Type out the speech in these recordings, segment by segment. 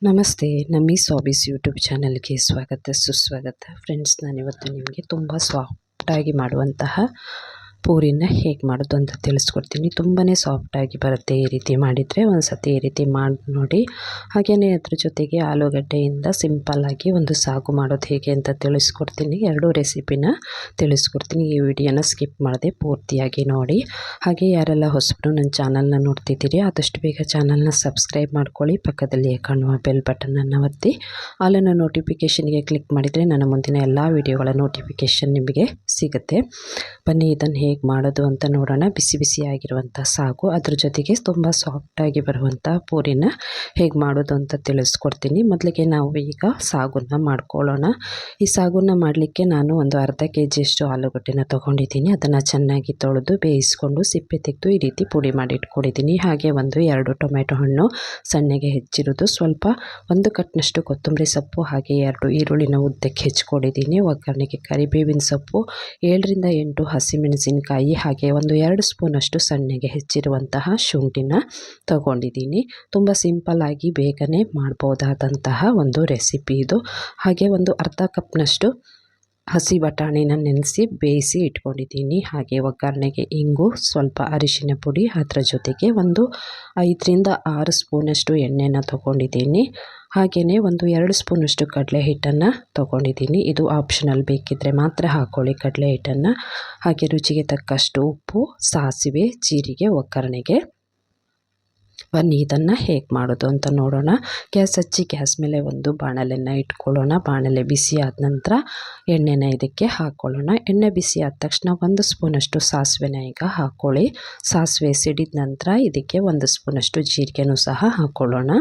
ನಮಸ್ತೆ. ನಮ್ಮೀಸ್ hobbies YouTube ಚಾನಲ್ಗೆ ಸ್ವಾಗತ ಸುಸ್ವಾಗತ. ಫ್ರೆಂಡ್ಸ್, ನಾನಿವತ್ತು ನಿಮಗೆ ತುಂಬ ಸಾಫ್ಟಾಗಿ ಮಾಡುವಂತಹ ಪೂರಿನ ಹೇಗೆ ಮಾಡೋದು ಅಂತ ತಿಳಿಸ್ಕೊಡ್ತೀನಿ. ತುಂಬಾ ಸಾಫ್ಟಾಗಿ ಬರುತ್ತೆ ಈ ರೀತಿ ಮಾಡಿದರೆ. ಒಂದು ಸತಿ ಈ ರೀತಿ ಮಾಡಿ ನೋಡಿ. ಹಾಗೆಯೇ ಅದ್ರ ಜೊತೆಗೆ ಆಲೂಗಡ್ಡೆಯಿಂದ ಸಿಂಪಲ್ಲಾಗಿ ಒಂದು ಸಾಗು ಮಾಡೋದು ಹೇಗೆ ಅಂತ ತಿಳಿಸ್ಕೊಡ್ತೀನಿ. ಎರಡೂ ರೆಸಿಪಿನ ತಿಳಿಸ್ಕೊಡ್ತೀನಿ. ಈ ವಿಡಿಯೋನ ಸ್ಕಿಪ್ ಮಾಡದೆ ಪೂರ್ತಿಯಾಗಿ ನೋಡಿ. ಹಾಗೆ ಯಾರೆಲ್ಲ ಹೊಸಬರು ನನ್ನ ಚಾನಲ್ನ ನೋಡ್ತಿದ್ದೀರಿ, ಆದಷ್ಟು ಬೇಗ ಚಾನಲ್ನ ಸಬ್ಸ್ಕ್ರೈಬ್ ಮಾಡ್ಕೊಳ್ಳಿ. ಪಕ್ಕದಲ್ಲಿ ಕಾಣುವ ಬೆಲ್ ಬಟನನ್ನು ಒತ್ತಿ ಆಲನ್ನು ನೋಟಿಫಿಕೇಷನ್ಗೆ ಕ್ಲಿಕ್ ಮಾಡಿದರೆ ನನ್ನ ಮುಂದಿನ ಎಲ್ಲ ವಿಡಿಯೋಗಳ ನೋಟಿಫಿಕೇಷನ್ ನಿಮಗೆ ಸಿಗುತ್ತೆ. ಬನ್ನಿ, ಇದನ್ನು ಹೇಗೆ ಮಾಡೋದು ಅಂತ ನೋಡೋಣ. ಬಿಸಿ ಬಿಸಿಯಾಗಿರುವಂಥ ಸಾಗು, ಅದ್ರ ಜೊತೆಗೆ ತುಂಬ ಸಾಫ್ಟಾಗಿ ಬರುವಂಥ ಪೂರಿನ ಹೇಗೆ ಮಾಡೋದು ಅಂತ ತಿಳಿಸ್ಕೊಡ್ತೀನಿ. ಮೊದಲಿಗೆ ನಾವು ಈಗ ಸಾಗುನ ಮಾಡ್ಕೊಳ್ಳೋಣ. ಈ ಸಾಗುನ ಮಾಡಲಿಕ್ಕೆ ನಾನು ಒಂದು ಅರ್ಧ ಕೆಜಿಯಷ್ಟು ಆಲೂಗಡ್ಡೆನ ತೊಗೊಂಡಿದ್ದೀನಿ. ಅದನ್ನು ಚೆನ್ನಾಗಿ ತೊಳೆದು ಬೇಯಿಸ್ಕೊಂಡು ಸಿಪ್ಪೆ ತೆಗೆದು ಈ ರೀತಿ ಪುಡಿ ಮಾಡಿ ಇಟ್ಕೊಂಡಿದ್ದೀನಿ. ಹಾಗೆ 1-2 ಟೊಮೆಟೊ ಹಣ್ಣು ಸಣ್ಣಗೆ ಹೆಚ್ಚಿರೋದು, ಸ್ವಲ್ಪ 1 ಕಟ್ನಷ್ಟು ಕೊತ್ತಂಬರಿ ಸೊಪ್ಪು, ಹಾಗೆ 2 ಈರುಳ್ಳಿನ ಉದ್ದಕ್ಕೆ ಹೆಚ್ಚಿಕೊಂಡಿದ್ದೀನಿ. ಒಗ್ಗರಣೆಗೆ ಕರಿಬೇವಿನ ಸೊಪ್ಪು, 7-8 ಹಸಿಮೆಣಸಿನಕಾಯಿ, ಹಾಗೆ 1-2 ಸ್ಪೂನಷ್ಟು ಸಣ್ಣಗೆ ಹೆಚ್ಚಿರುವಂತಹ ಶುಂಠಿನ ತಗೊಂಡಿದ್ದೀನಿ. ತುಂಬ ಸಿಂಪಲ್ಲಾಗಿ ಬೇಗನೆ ಮಾಡ್ಬೋದಾದಂತಹ ಒಂದು ರೆಸಿಪಿ ಇದು. ಹಾಗೆ ಒಂದು ಅರ್ಧ ಕಪ್ನಷ್ಟು ಹಸಿ ಬಟಾಣಿನ ನೆನೆಸಿ ಬೇಯಿಸಿ ಇಟ್ಕೊಂಡಿದ್ದೀನಿ. ಹಾಗೆ ಒಗ್ಗರಣೆಗೆ ಇಂಗು, ಸ್ವಲ್ಪ ಅರಿಶಿನ ಪುಡಿ, ಅದರ ಜೊತೆಗೆ 5-6 ಸ್ಪೂನಷ್ಟು ಎಣ್ಣೆನ ತೊಗೊಂಡಿದ್ದೀನಿ. ಹಾಗೆಯೇ 1-2 ಸ್ಪೂನಷ್ಟು ಕಡಲೆ ಹಿಟ್ಟನ್ನು ತೊಗೊಂಡಿದ್ದೀನಿ. ಇದು ಆಪ್ಷನಲ್, ಬೇಕಿದ್ದರೆ ಮಾತ್ರ ಹಾಕ್ಕೊಳ್ಳಿ ಕಡಲೆ ಹಿಟ್ಟನ್ನು. ಹಾಗೆ ರುಚಿಗೆ ತಕ್ಕಷ್ಟು ಉಪ್ಪು, ಸಾಸಿವೆ, ಜೀರಿಗೆ ಒಗ್ಗರಣೆಗೆ. ಬನ್ನಿ, ಇದನ್ನು ಹೇಗೆ ಮಾಡೋದು ಅಂತ ನೋಡೋಣ. ಗ್ಯಾಸ್ ಹಚ್ಚಿ ಗ್ಯಾಸ್ ಮೇಲೆ ಒಂದು ಬಾಣಲೆಯನ್ನು ಇಟ್ಕೊಳ್ಳೋಣ. ಬಾಣಲೆ ಬಿಸಿ ಆದ ನಂತರ ಎಣ್ಣೆನ ಇದಕ್ಕೆ ಹಾಕ್ಕೊಳ್ಳೋಣ. ಎಣ್ಣೆ ಬಿಸಿ ಆದ ತಕ್ಷಣ 1 ಸ್ಪೂನಷ್ಟು ಸಾಸಿವೆನ ಈಗ ಹಾಕ್ಕೊಳ್ಳಿ. ಸಾಸಿವೆ ಸಿಡಿದ ನಂತರ ಇದಕ್ಕೆ 1 ಸ್ಪೂನಷ್ಟು ಜೀರಿಗೆನೂ ಸಹ ಹಾಕ್ಕೊಳ್ಳೋಣ.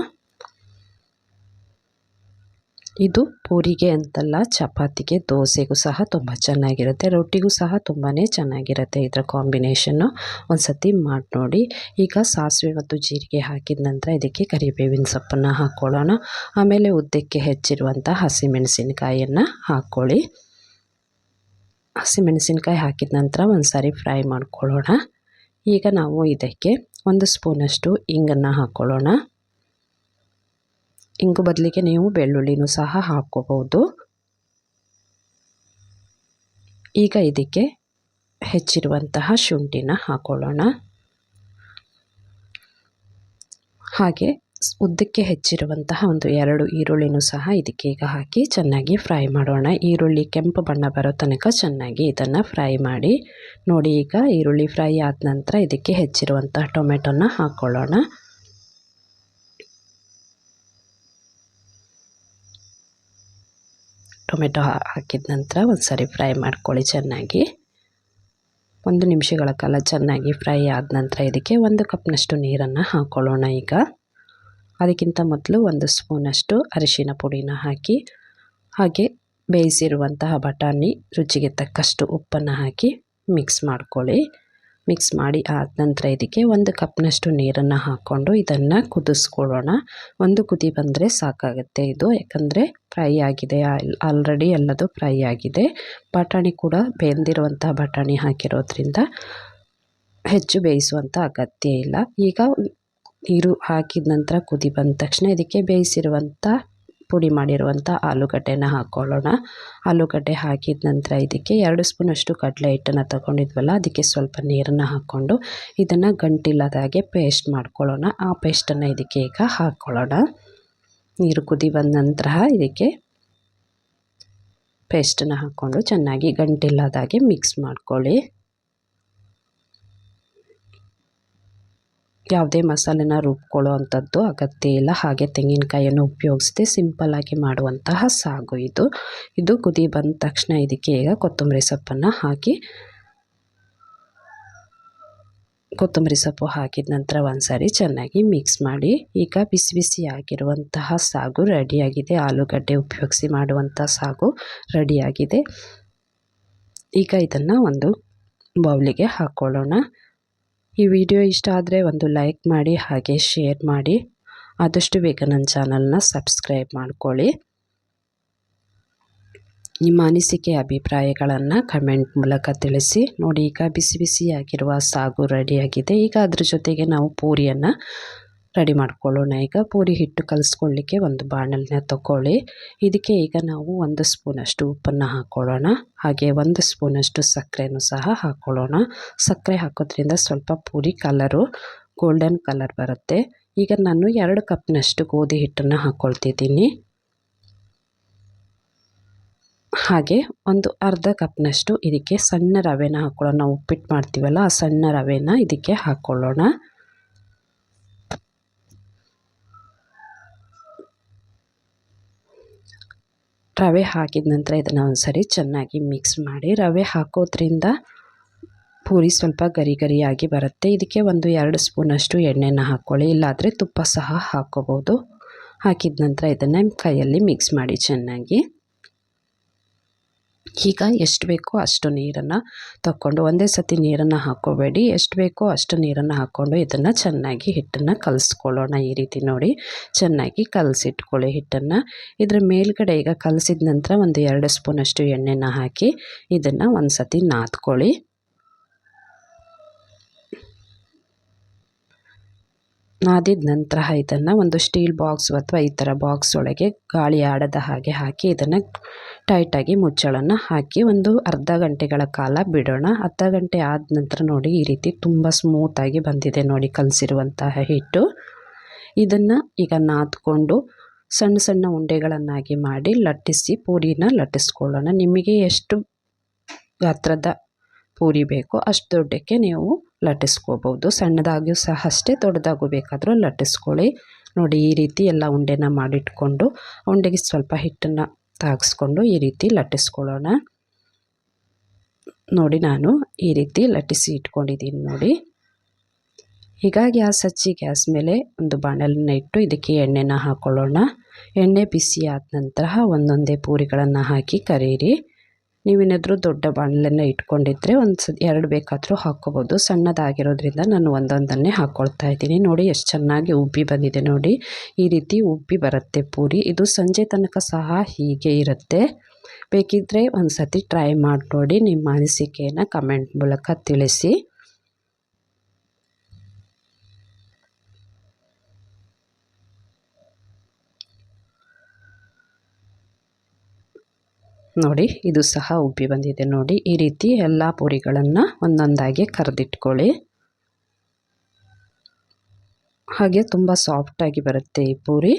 ಇದು ಪೂರಿಗೆ ಅಂತಲ್ಲ, ಚಪಾತಿಗೆ, ದೋಸೆಗೂ ಸಹ ತುಂಬ ಚೆನ್ನಾಗಿರುತ್ತೆ, ರೊಟ್ಟಿಗೂ ಸಹ ತುಂಬಾ ಚೆನ್ನಾಗಿರುತ್ತೆ ಇದರ ಕಾಂಬಿನೇಷನ್ನು. ಒಂದು ಸತಿ ಮಾಡಿ ನೋಡಿ. ಈಗ ಸಾಸಿವೆ ಮತ್ತು ಜೀರಿಗೆ ಹಾಕಿದ ನಂತರ ಇದಕ್ಕೆ ಕರಿಬೇವಿನ ಸೊಪ್ಪನ್ನು ಹಾಕ್ಕೊಳ್ಳೋಣ. ಆಮೇಲೆ ಉದ್ದಕ್ಕೆ ಹೆಚ್ಚಿರುವಂಥ ಹಸಿಮೆಣಸಿನಕಾಯಿಯನ್ನು ಹಾಕ್ಕೊಳ್ಳಿ. ಹಸಿಮೆಣಸಿನಕಾಯಿ ಹಾಕಿದ ನಂತರ ಒಂದು ಸಾರಿ ಫ್ರೈ ಮಾಡ್ಕೊಳ್ಳೋಣ. ಈಗ ನಾವು ಇದಕ್ಕೆ 1 ಸ್ಪೂನಷ್ಟು ಇಂಗನ್ನು ಹಾಕ್ಕೊಳ್ಳೋಣ. ಇಂಗು ಬದಲಿಗೆ ನೀವು ಬೆಳ್ಳುಳ್ಳಿನೂ ಸಹ ಹಾಕ್ಕೋಬಹುದು. ಈಗ ಇದಕ್ಕೆ ಹೆಚ್ಚಿರುವಂತಹ ಶುಂಠಿನ ಹಾಕ್ಕೊಳ್ಳೋಣ. ಹಾಗೆ ಉದ್ದಕ್ಕೆ ಹೆಚ್ಚಿರುವಂತಹ 1-2 ಈರುಳ್ಳಿನೂ ಸಹ ಇದಕ್ಕೆ ಈಗ ಹಾಕಿ ಚೆನ್ನಾಗಿ ಫ್ರೈ ಮಾಡೋಣ. ಈರುಳ್ಳಿ ಕೆಂಪು ಬಣ್ಣ ಬರೋ ತನಕ ಚೆನ್ನಾಗಿ ಇದನ್ನು ಫ್ರೈ ಮಾಡಿ ನೋಡಿ. ಈಗ ಈರುಳ್ಳಿ ಫ್ರೈ ಆದ ನಂತರ ಇದಕ್ಕೆ ಹೆಚ್ಚಿರುವಂತಹ ಟೊಮೆಟೊನ ಹಾಕ್ಕೊಳ್ಳೋಣ. ಟೊಮೆಟೊ ಹಾಕಿದ ನಂತರ ಒಂದು ಸಾರಿ ಫ್ರೈ ಮಾಡ್ಕೊಳ್ಳಿ ಚೆನ್ನಾಗಿ. 1 ನಿಮಿಷಗಳ ಕಾಲ ಚೆನ್ನಾಗಿ ಫ್ರೈ ಆದ ನಂತರ ಇದಕ್ಕೆ 1 ಕಪ್ನಷ್ಟು ನೀರನ್ನು ಹಾಕ್ಕೊಳ್ಳೋಣ. ಈಗ ಅದಕ್ಕಿಂತ ಮೊದಲು 1 ಸ್ಪೂನಷ್ಟು ಅರಿಶಿನ ಪುಡಿನ ಹಾಕಿ, ಹಾಗೆ ಬೇಯಿಸಿರುವಂತಹ ಬಟಾಣಿ, ರುಚಿಗೆ ತಕ್ಕಷ್ಟು ಉಪ್ಪನ್ನು ಹಾಕಿ ಮಿಕ್ಸ್ ಮಾಡ್ಕೊಳ್ಳಿ. ಮಿಕ್ಸ್ ಮಾಡಿ ಆದ ನಂತರ ಇದಕ್ಕೆ 1 ಕಪ್ನಷ್ಟು ನೀರನ್ನು ಹಾಕ್ಕೊಂಡು ಇದನ್ನು ಕುದಿಸ್ಕೊಳ್ಳೋಣ. 1 ಕುದಿ ಬಂದರೆ ಸಾಕಾಗುತ್ತೆ ಇದು, ಯಾಕಂದರೆ ಫ್ರೈ ಆಗಿದೆ ಆಲ್ರೆಡಿ, ಎಲ್ಲದು ಫ್ರೈ ಆಗಿದೆ. ಬಟಾಣಿ ಕೂಡ ಬೆಂದಿರುವಂಥ ಬಟಾಣಿ ಹಾಕಿರೋದ್ರಿಂದ ಹೆಚ್ಚು ಬೇಯಿಸುವಂಥ ಅಗತ್ಯ ಇಲ್ಲ. ಈಗ ನೀರು ಹಾಕಿದ ನಂತರ ಕುದಿ ಬಂದ ತಕ್ಷಣ ಇದಕ್ಕೆ ಬೇಯಿಸಿರುವಂಥ ಪುಡಿ ಮಾಡಿರುವಂಥ ಆಲೂಗಡ್ಡೆನ ಹಾಕ್ಕೊಳ್ಳೋಣ. ಆಲೂಗಡ್ಡೆ ಹಾಕಿದ ನಂತರ ಇದಕ್ಕೆ 2 ಸ್ಪೂನಷ್ಟು ಕಡಲೆ ಹಿಟ್ಟನ್ನು ತಗೊಂಡಿದ್ವಲ್ಲ, ಅದಕ್ಕೆ ಸ್ವಲ್ಪ ನೀರನ್ನು ಹಾಕ್ಕೊಂಡು ಇದನ್ನು ಗಂಟಿಲ್ಲದಾಗೆ ಪೇಸ್ಟ್ ಮಾಡ್ಕೊಳ್ಳೋಣ. ಆ ಪೇಸ್ಟನ್ನು ಇದಕ್ಕೆ ಈಗ ಹಾಕ್ಕೊಳ್ಳೋಣ. ನೀರು ಕುದಿ ಬಂದ ನಂತರ ಇದಕ್ಕೆ ಪೇಸ್ಟನ್ನು ಹಾಕ್ಕೊಂಡು ಚೆನ್ನಾಗಿ ಗಂಟಿಲ್ಲದಾಗೆ ಮಿಕ್ಸ್ ಮಾಡ್ಕೊಳ್ಳಿ. ಯಾವುದೇ ಮಸಾಲೆನ ರುಬ್ಕೊಳ್ಳೋ ಅಂಥದ್ದು ಅಗತ್ಯ ಇಲ್ಲ. ಹಾಗೆ ತೆಂಗಿನಕಾಯಿಯನ್ನು ಉಪಯೋಗಿಸದೆ ಸಿಂಪಲ್ಲಾಗಿ ಮಾಡುವಂತಹ ಸಾಗು ಇದು. ಇದು ಕುದಿ ಬಂದ ತಕ್ಷಣ ಇದಕ್ಕೆ ಈಗ ಕೊತ್ತಂಬರಿ ಸೊಪ್ಪನ್ನು ಹಾಕಿ, ಕೊತ್ತಂಬರಿ ಸೊಪ್ಪು ಹಾಕಿದ ನಂತರ ಒಂದು ಸಾರಿ ಚೆನ್ನಾಗಿ ಮಿಕ್ಸ್ ಮಾಡಿ. ಈಗ ಬಿಸಿ ಬಿಸಿಯಾಗಿರುವಂತಹ ಸಾಗು ರೆಡಿಯಾಗಿದೆ. ಆಲೂಗಡ್ಡೆ ಉಪಯೋಗಿಸಿ ಮಾಡುವಂಥ ಸಾಗು ರೆಡಿಯಾಗಿದೆ. ಈಗ ಇದನ್ನು ಒಂದು ಬೌಲಿಗೆ ಹಾಕ್ಕೊಳ್ಳೋಣ. ಈ ವಿಡಿಯೋ ಇಷ್ಟ ಆದರೆ ಒಂದು ಲೈಕ್ ಮಾಡಿ, ಹಾಗೆ ಶೇರ್ ಮಾಡಿ. ಆದಷ್ಟು ಬೇಗ ನನ್ನ ಚಾನಲ್ನ ಸಬ್ಸ್ಕ್ರೈಬ್ ಮಾಡ್ಕೊಳ್ಳಿ. ನಿಮ್ಮ ಅನಿಸಿಕೆ ಅಭಿಪ್ರಾಯಗಳನ್ನು ಕಮೆಂಟ್ ಮೂಲಕ ತಿಳಿಸಿ. ನೋಡಿ, ಈಗ ಬಿಸಿ ಬಿಸಿಯಾಗಿರುವ ಸಾಗು ರೆಡಿಯಾಗಿದೆ. ಈಗ ಅದ್ರ ಜೊತೆಗೆ ನಾವು ಪೂರಿಯನ್ನು ರೆಡಿ ಮಾಡ್ಕೊಳ್ಳೋಣ. ಈಗ ಪೂರಿ ಹಿಟ್ಟು ಕಲಿಸ್ಕೊಳ್ಳಿಕ್ಕೆ ಒಂದು ಬಾಣಲಿನ ತಗೊಳ್ಳಿ. ಇದಕ್ಕೆ ಈಗ ನಾವು 1 ಸ್ಪೂನಷ್ಟು ಉಪ್ಪನ್ನು ಹಾಕ್ಕೊಳ್ಳೋಣ. ಹಾಗೆ 1 ಸ್ಪೂನಷ್ಟು ಸಕ್ಕರೆನೂ ಸಹ ಹಾಕ್ಕೊಳ್ಳೋಣ. ಸಕ್ಕರೆ ಹಾಕೋದ್ರಿಂದ ಸ್ವಲ್ಪ ಪೂರಿ ಕಲರು ಗೋಲ್ಡನ್ ಕಲರ್ ಬರುತ್ತೆ. ಈಗ ನಾನು 2 ಕಪ್ನಷ್ಟು ಗೋಧಿ ಹಿಟ್ಟನ್ನು ಹಾಕ್ಕೊಳ್ತಿದ್ದೀನಿ. ಹಾಗೆ ಒಂದು ಅರ್ಧ ಕಪ್ನಷ್ಟು ಇದಕ್ಕೆ ಸಣ್ಣ ರವೆನ ಹಾಕ್ಕೊಳ್ಳೋಣ. ನಾವು ಉಪ್ಪಿಟ್ಟು ಮಾಡ್ತೀವಲ್ಲ ಆ ಸಣ್ಣ ರವೆನ ಇದಕ್ಕೆ ಹಾಕ್ಕೊಳ್ಳೋಣ. ರವೆ ಹಾಕಿದ ನಂತರ ಇದನ್ನು ಒಂದ್ಸರಿ ಚೆನ್ನಾಗಿ ಮಿಕ್ಸ್ ಮಾಡಿ. ರವೆ ಹಾಕೋದ್ರಿಂದ ಪೂರಿ ಸ್ವಲ್ಪ ಗರಿ ಗರಿಯಾಗಿ ಬರುತ್ತೆ. ಇದಕ್ಕೆ ಒಂದು 2 ಸ್ಪೂನಷ್ಟು ಎಣ್ಣೆನ ಹಾಕ್ಕೊಳ್ಳಿ, ಇಲ್ಲಾದರೆ ತುಪ್ಪ ಸಹ ಹಾಕ್ಕೋಬೋದು. ಹಾಕಿದ ನಂತರ ಇದನ್ನು ಕೈಯಲ್ಲಿ ಮಿಕ್ಸ್ ಮಾಡಿ ಚೆನ್ನಾಗಿ. ಈಗ ಎಷ್ಟು ಬೇಕೋ ಅಷ್ಟು ನೀರನ್ನು ತಗೊಂಡು, ಒಂದೇ ಸತಿ ನೀರನ್ನು ಹಾಕ್ಕೋಬೇಡಿ, ಎಷ್ಟು ಬೇಕೋ ಅಷ್ಟು ನೀರನ್ನು ಹಾಕ್ಕೊಂಡು ಇದನ್ನು ಚೆನ್ನಾಗಿ ಹಿಟ್ಟನ್ನು ಕಲಿಸ್ಕೊಳ್ಳೋಣ. ಈ ರೀತಿ ನೋಡಿ ಚೆನ್ನಾಗಿ ಕಲಸಿಟ್ಕೊಳ್ಳಿ ಹಿಟ್ಟನ್ನು. ಇದರ ಮೇಲ್ಗಡೆ ಈಗ ಕಲಸಿದ ನಂತರ ಒಂದು 2 ಸ್ಪೂನಷ್ಟು ಎಣ್ಣೆನ ಹಾಕಿ ಇದನ್ನು ಒಂದು ಸತಿ ನಾದ್ಕೊಳ್ಳಿ. ನಾದಿದ ನಂತರ ಇದನ್ನು ಒಂದು ಸ್ಟೀಲ್ ಬಾಕ್ಸ್ ಅಥವಾ ಈ ಥರ ಬಾಕ್ಸ್ ಒಳಗೆ ಗಾಳಿ ಆಡದ ಹಾಗೆ ಹಾಕಿ ಇದನ್ನು ಟೈಟಾಗಿ ಮುಚ್ಚಳನ್ನು ಹಾಕಿ ಒಂದು ಅರ್ಧ ಗಂಟೆಗಳ ಕಾಲ ಬಿಡೋಣ. ಅರ್ಧ ಗಂಟೆ ಆದ ನಂತರ ನೋಡಿ ಈ ರೀತಿ ತುಂಬ ಸ್ಮೂತಾಗಿ ಬಂದಿದೆ ನೋಡಿ ಕಲಸಿರುವಂತಹ ಹಿಟ್ಟು. ಇದನ್ನು ಈಗ ನಾದ್ಕೊಂಡು ಸಣ್ಣ ಸಣ್ಣ ಉಂಡೆಗಳನ್ನಾಗಿ ಮಾಡಿ ಲಟ್ಟಿಸಿ ಪೂರಿನ ಲಟ್ಟಿಸ್ಕೊಳ್ಳೋಣ. ನಿಮಗೆ ಎಷ್ಟು ಗಾತ್ರದ ಪೂರಿ ಬೇಕೋ ಅಷ್ಟು ದೊಡ್ಡಕ್ಕೆ ನೀವು ಲಟ್ಟಿಸ್ಕೋಬೋದು. ಸಣ್ಣದಾಗಿಯೂ ಸಹ ಅಷ್ಟೇ, ದೊಡ್ಡದಾಗೂ ಬೇಕಾದರೂ ಲಟ್ಟಿಸ್ಕೊಳ್ಳಿ. ನೋಡಿ ಈ ರೀತಿ ಎಲ್ಲ ಉಂಡೆನ ಮಾಡಿಟ್ಕೊಂಡು ಉಂಡೆಗೆ ಸ್ವಲ್ಪ ಹಿಟ್ಟನ್ನು ತಾಗಿಸ್ಕೊಂಡು ಈ ರೀತಿ ಲಟ್ಟಿಸ್ಕೊಳ್ಳೋಣ. ನೋಡಿ ನಾನು ಈ ರೀತಿ ಲಟ್ಟಿಸಿ ಇಟ್ಕೊಂಡಿದ್ದೀನಿ ನೋಡಿ. ಈಗ ಗ್ಯಾಸ್ ಹಚ್ಚಿ ಗ್ಯಾಸ್ ಮೇಲೆ ಒಂದು ಬಾಣಲೆನ ಇಟ್ಟು ಇದಕ್ಕೆ ಎಣ್ಣೆನ ಹಾಕ್ಕೊಳ್ಳೋಣ. ಎಣ್ಣೆ ಬಿಸಿ ಆದ ನಂತರ ಒಂದೊಂದೇ ಪೂರಿಗಳನ್ನು ಹಾಕಿ ಕರೀರಿ. ನೀವೇನಾದರೂ ದೊಡ್ಡ ಬಾಣಲೆನ ಇಟ್ಕೊಂಡಿದ್ರೆ ಒಂದು 2 ಬೇಕಾದರೂ ಹಾಕ್ಕೋಬೋದು. ಸಣ್ಣದಾಗಿರೋದ್ರಿಂದ ನಾನು ಒಂದೊಂದನ್ನೇ ಹಾಕ್ಕೊಳ್ತಾ ಇದ್ದೀನಿ. ನೋಡಿ ಎಷ್ಟು ಚೆನ್ನಾಗಿ ಉಬ್ಬಿ ಬಂದಿದೆ ನೋಡಿ. ಈ ರೀತಿ ಉಬ್ಬಿ ಬರುತ್ತೆ ಪೂರಿ. ಇದು ಸಂಜೆ ತನಕ ಸಹ ಹೀಗೆ ಇರುತ್ತೆ. ಬೇಕಿದ್ದರೆ ಒಂದು ಸತಿ ಟ್ರೈ ಮಾಡಿ ನೋಡಿ. ನಿಮ್ಮ ಅನಿಸಿಕೆಯನ್ನು ಕಮೆಂಟ್ ಮೂಲಕ ತಿಳಿಸಿ. ನೋಡಿ ಇದು ಸಹ ಉಬ್ಬಿ ಬಂದಿದೆ ನೋಡಿ. ಈ ರೀತಿ ಎಲ್ಲ ಪೂರಿಗಳನ್ನು ಒಂದೊಂದಾಗಿ ಕರೆದಿಟ್ಕೊಳ್ಳಿ. ಹಾಗೆ ತುಂಬ ಸಾಫ್ಟಾಗಿ ಬರುತ್ತೆ ಈ ಪೂರಿ.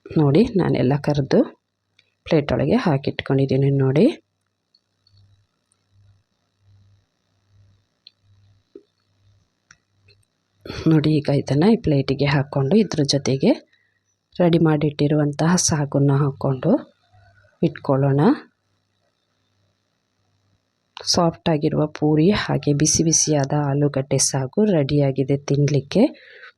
ನೋಡಿ ನಾನೆಲ್ಲ ಕರೆದು ಪ್ಲೇಟ್ ಒಳಗೆ ಹಾಕಿಟ್ಕೊಂಡಿದ್ದೀನಿ ನೋಡಿ. ನೋಡಿ ಈಗ ಇದನ್ನು ಈ ಪ್ಲೇಟಿಗೆ ಹಾಕ್ಕೊಂಡು ಇದ್ರ ಜೊತೆಗೆ ರೆಡಿ ಮಾಡಿಟ್ಟಿರುವಂತಹ ಸಾಗನ್ನು ಹಾಕ್ಕೊಂಡು ಇಟ್ಕೊಳ್ಳೋಣ. ಸಾಫ್ಟಾಗಿರುವ ಪೂರಿ ಹಾಗೆ ಬಿಸಿ ಬಿಸಿಯಾದ ಆಲೂಗಡ್ಡೆ ಸಾಗು ರೆಡಿಯಾಗಿದೆ ತಿನ್ನಲಿಕ್ಕೆ.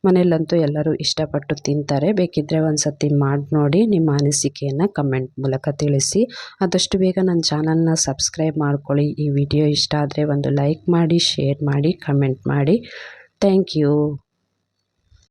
ಮನೆಯಲ್ಲಂತೂ ಎಲ್ಲರೂ ಇಷ್ಟಪಟ್ಟು ತಿಂತಾರೆ. ಬೇಕಿದ್ದರೆ ಒಂದು ಸತಿ ಮಾಡಿ ನೋಡಿ. ನಿಮ್ಮ ಅನಿಸಿಕೆಯನ್ನು ಕಮೆಂಟ್ ಮೂಲಕ ತಿಳಿಸಿ. ಆದಷ್ಟು ಬೇಗ ನನ್ನ ಚಾನಲ್ನ ಸಬ್ಸ್ಕ್ರೈಬ್ ಮಾಡ್ಕೊಳ್ಳಿ. ಈ ವಿಡಿಯೋ ಇಷ್ಟ ಆದರೆ ಒಂದು ಲೈಕ್ ಮಾಡಿ, ಶೇರ್ ಮಾಡಿ, ಕಮೆಂಟ್ ಮಾಡಿ. Thank you.